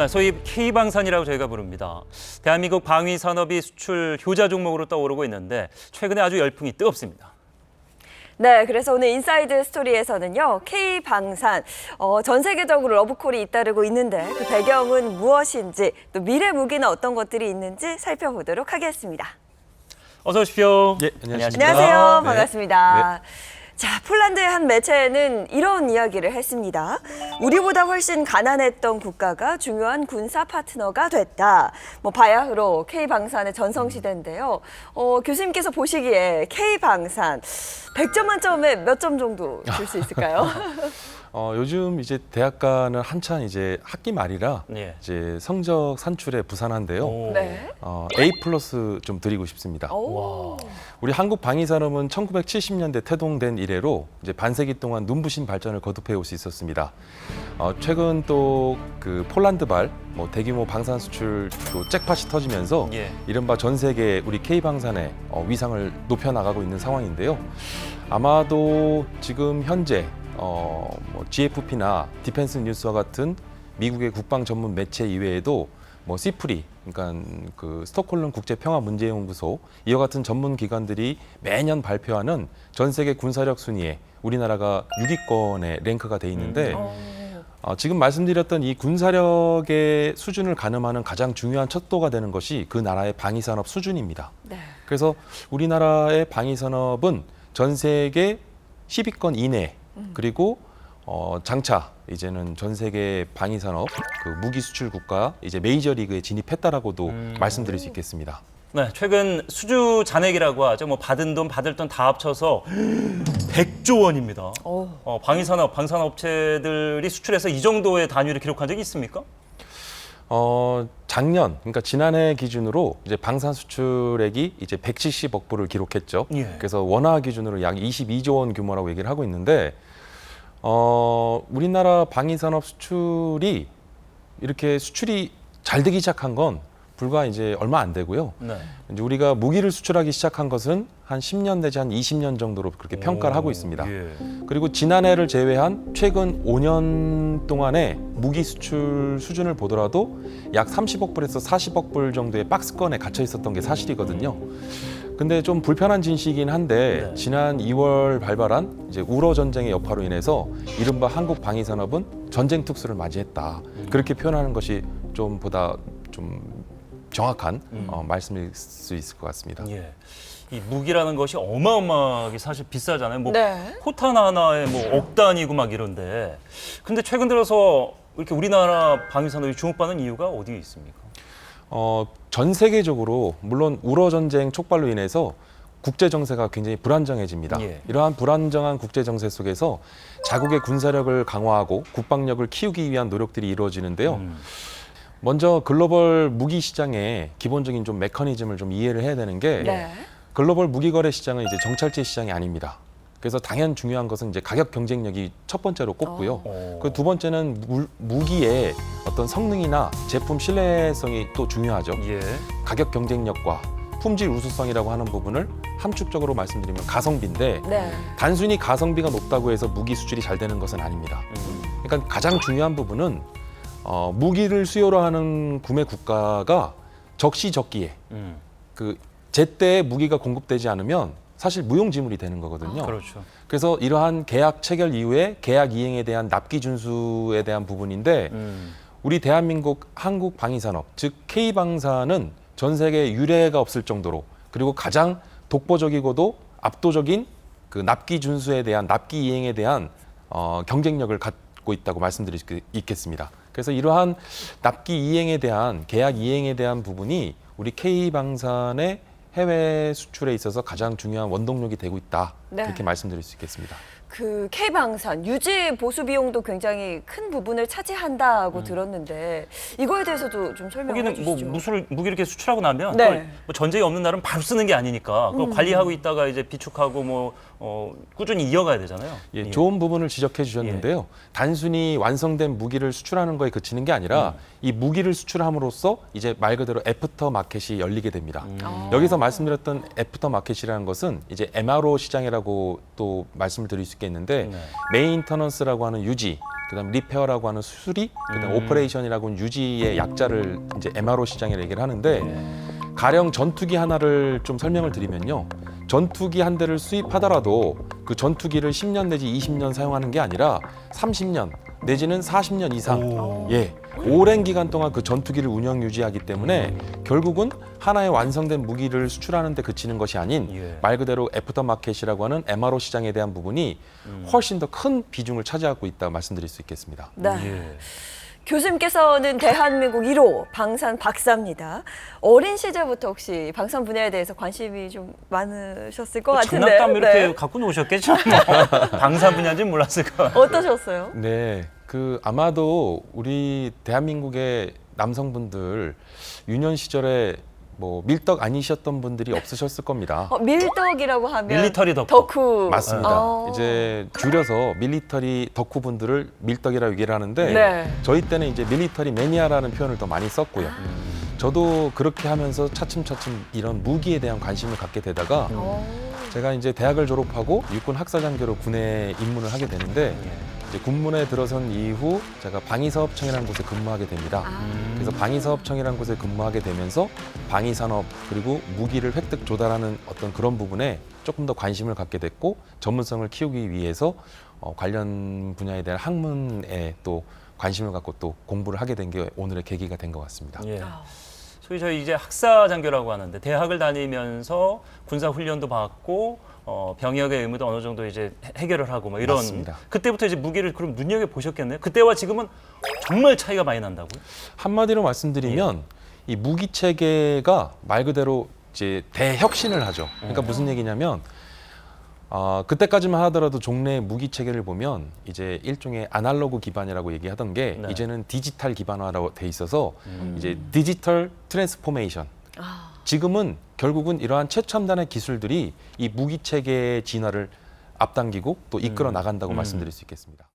소위 K방산이라고 저희가 부릅니다. 대한민국 방위 산업이 수출 효자 종목으로 떠오르고 있는데 최근에 아주 열풍이 뜨겁습니다. 네, 그래서 오늘 인사이드 스토리에서는요, K방산, 전 세계적으로 러브콜이 잇따르고 있는데 그 배경은 무엇인지, 또 미래 무기는 어떤 것들이 있는지 살펴보도록 하겠습니다. 어서 오십시오. 네, 안녕하십니까. 안녕하세요. 네. 반갑습니다. 자, 폴란드의 한 매체는 이런 이야기를 했습니다. 우리보다 훨씬 가난했던 국가가 중요한 군사 파트너가 됐다. 바야흐로 K방산의 전성시대인데요. 교수님께서 보시기에 K방산 100점 만점에 몇 점 정도 줄 수 있을까요? 요즘 이제 대학가는 한창 이제 학기 말이라 예. 이제 성적 산출에 부산한데요. 오. 네. A 플러스 좀 드리고 싶습니다. 오. 우리 한국 방위산업은 1970년대 태동된 이래로 이제 반세기 동안 눈부신 발전을 거듭해 올 수 있었습니다. 최근 또 그 폴란드발 대규모 방산 수출도 잭팟이 터지면서 예. 이른바 전 세계 우리 K방산의 위상을 높여 나가고 있는 상황인데요. 아마도 지금 현재 GFP나 디펜스 뉴스와 같은 미국의 국방 전문 매체 이외에도 시프리, 그러니까 그 스톡홀름 국제평화문제연구소 이와 같은 전문 기관들이 매년 발표하는 전 세계 군사력 순위에 우리나라가 6위권에 랭크가 돼 있는데 지금 말씀드렸던 이 군사력의 수준을 가늠하는 가장 중요한 척도가 되는 것이 그 나라의 방위산업 수준입니다. 네. 그래서 우리나라의 방위산업은 전 세계 10위권 이내 그리고 장차 이제는 전 세계 방위산업 그 무기 수출 국가 이제 메이저리그에 진입했다라고도 말씀드릴 수 있겠습니다. 네, 최근 수주 잔액이라고 하죠. 받은 돈, 받을 돈 다 합쳐서 100조 원입니다. 방위산업, 방산업체들이 수출해서 이 정도의 단위를 기록한 적이 있습니까? 작년, 그러니까 지난해 기준으로 이제 방산 수출액이 이제 170억 불을 기록했죠. 예. 그래서 원화 기준으로 약 22조 원 규모라고 얘기를 하고 있는데, 우리나라 방위산업 수출이 이렇게 수출이 잘 되기 시작한 건 불과 이제 얼마 안 되고요. 네. 이제 우리가 무기를 수출하기 시작한 것은 한 10년 내지 한 20년 정도로 그렇게 평가를 하고 있습니다. 예. 그리고 지난해를 제외한 최근 5년 동안의 무기 수출 수준을 보더라도 약 30억 불에서 40억 불 정도의 박스권에 갇혀 있었던 게 사실이거든요. 근데 좀 불편한 진실이긴 한데 네. 지난 2월 발발한 이제 우러 전쟁의 여파로 인해서 이른바 한국 방위산업은 전쟁 특수를 맞이했다. 그렇게 표현하는 것이 좀 보다 좀 정확한 말씀일 수 있을 것 같습니다. 예. 이 무기라는 것이 어마어마하게 사실 비싸잖아요. 네. 포탄 하나에 억 단위고 막 이런데. 근데 최근 들어서 이렇게 우리나라 방위산업이 주목받는 이유가 어디에 있습니까? 전 세계적으로 물론 우러 전쟁 촉발로 인해서 국제 정세가 굉장히 불안정해집니다. 예. 이러한 불안정한 국제 정세 속에서 자국의 군사력을 강화하고 국방력을 키우기 위한 노력들이 이루어지는데요. 먼저 글로벌 무기 시장의 기본적인 좀 메커니즘을 좀 이해를 해야 되는 게 네. 글로벌 무기 거래 시장은 이제 정찰제 시장이 아닙니다. 그래서 당연 중요한 것은 이제 가격 경쟁력이 첫 번째로 꼽고요. 그 두 번째는 무기의 어떤 성능이나 제품 신뢰성이 또 중요하죠. 예. 가격 경쟁력과 품질 우수성이라고 하는 부분을 함축적으로 말씀드리면 가성비인데 네. 단순히 가성비가 높다고 해서 무기 수출이 잘 되는 것은 아닙니다. 그러니까 가장 중요한 부분은 무기를 수요로 하는 구매 국가가 적시적기에 그 제때 무기가 공급되지 않으면 사실 무용지물이 되는 거거든요. 그렇죠. 그래서 이러한 계약 체결 이후에 계약 이행에 대한 납기 준수에 대한 부분인데 우리 대한민국 한국 방위산업 즉 K방산은 전 세계 유례가 없을 정도로 그리고 가장 독보적이고도 압도적인 그 납기 준수에 대한 납기 이행에 대한 경쟁력을 갖고 있다고 말씀드릴 수 있겠습니다. 그래서 이러한 납기 이행에 대한 계약 이행에 대한 부분이 우리 K방산의 해외 수출에 있어서 가장 중요한 원동력이 되고 있다. 네. 그렇게 말씀드릴 수 있겠습니다. 그 K방산 유지 보수 비용도 굉장히 큰 부분을 차지한다고 들었는데 이거에 대해서도 좀 설명해 거기는 주시죠. 무기 이렇게 수출하고 나면 네. 그걸 전쟁이 없는 날은 바로 쓰는 게 아니니까 그걸 관리하고 있다가 이제 비축하고 꾸준히 이어가야 되잖아요. 예, 좋은 부분을 지적해 주셨는데요. 단순히 완성된 무기를 수출하는 거에 그치는 게 아니라 이 무기를 수출함으로써 이제 말 그대로 애프터 마켓이 열리게 됩니다. 여기서 말씀드렸던 애프터 마켓이라는 것은 이제 MRO 시장이라고 또 말씀을 드릴 수 있겠는데 네. 메인터넌스라고 하는 유지, 그다음 리페어라고 하는 수리, 그다음 오퍼레이션이라고 하는 유지의 약자를 이제 MRO 시장이라고 얘기를 하는데 가령 전투기 하나를 좀 설명을 드리면요. 전투기 한 대를 수입하더라도 그 전투기를 10년 내지 20년 사용하는 게 아니라 30년 내지는 40년 이상 예, 오랜 기간 동안 그 전투기를 운영 유지하기 때문에 결국은 하나의 완성된 무기를 수출하는 데 그치는 것이 아닌 예. 말 그대로 애프터 마켓이라고 하는 MRO 시장에 대한 부분이 훨씬 더 큰 비중을 차지하고 있다고 말씀드릴 수 있겠습니다. 네. 예. 교수님께서는 대한민국 1호 방산 박사입니다. 어린 시절부터 혹시 방산 분야에 대해서 관심이 좀 많으셨을 것 같은데. 장난감 이렇게 네. 갖고 노셨겠죠. 뭐. 방산 분야인지 몰랐을 거예요. 어떠셨어요? 네, 그 아마도 우리 대한민국의 남성분들 유년 시절에 뭐 밀떡 아니셨던 분들이 없으셨을 겁니다. 밀떡이라고 하면 밀리터리 덕후. 덕후. 맞습니다. 어. 이제 줄여서 밀리터리 덕후분들을 밀떡이라고 얘기를 하는데 네. 저희 때는 이제 밀리터리 매니아라는 표현을 더 많이 썼고요. 저도 그렇게 하면서 차츰차츰 이런 무기에 대한 관심을 갖게 되다가 제가 이제 대학을 졸업하고 육군 학사장교로 군에 입문을 하게 되는데 이제 군문에 들어선 이후 제가 방위사업청이라는 곳에 근무하게 됩니다. 그래서 방위사업청이라는 곳에 근무하게 되면서 방위산업 그리고 무기를 획득 조달하는 어떤 그런 부분에 조금 더 관심을 갖게 됐고 전문성을 키우기 위해서 관련 분야에 대한 학문에 또 관심을 갖고 또 공부를 하게 된 게 오늘의 계기가 된 것 같습니다. 예. 소위 저희 이제 학사 장교라고 하는데 대학을 다니면서 군사 훈련도 받고 병역의 의무도 어느 정도 이제 해결을 하고 뭐 이런 맞습니다. 그때부터 이제 무기를 그럼 눈여겨 보셨겠네요. 그때와 지금은 정말 차이가 많이 난다고요? 한마디로 말씀드리면 이 무기 체계가 말 그대로 이제 대혁신을 하죠. 그러니까 무슨 얘기냐면 그때까지만 하더라도 종래의 무기 체계를 보면 이제 일종의 아날로그 기반이라고 얘기하던 게 네. 이제는 디지털 기반화로 돼 있어서 이제 디지털 트랜스포메이션. 지금은 결국은 이러한 최첨단의 기술들이 이 무기 체계의 진화를 앞당기고 또 이끌어 나간다고 말씀드릴 수 있겠습니다.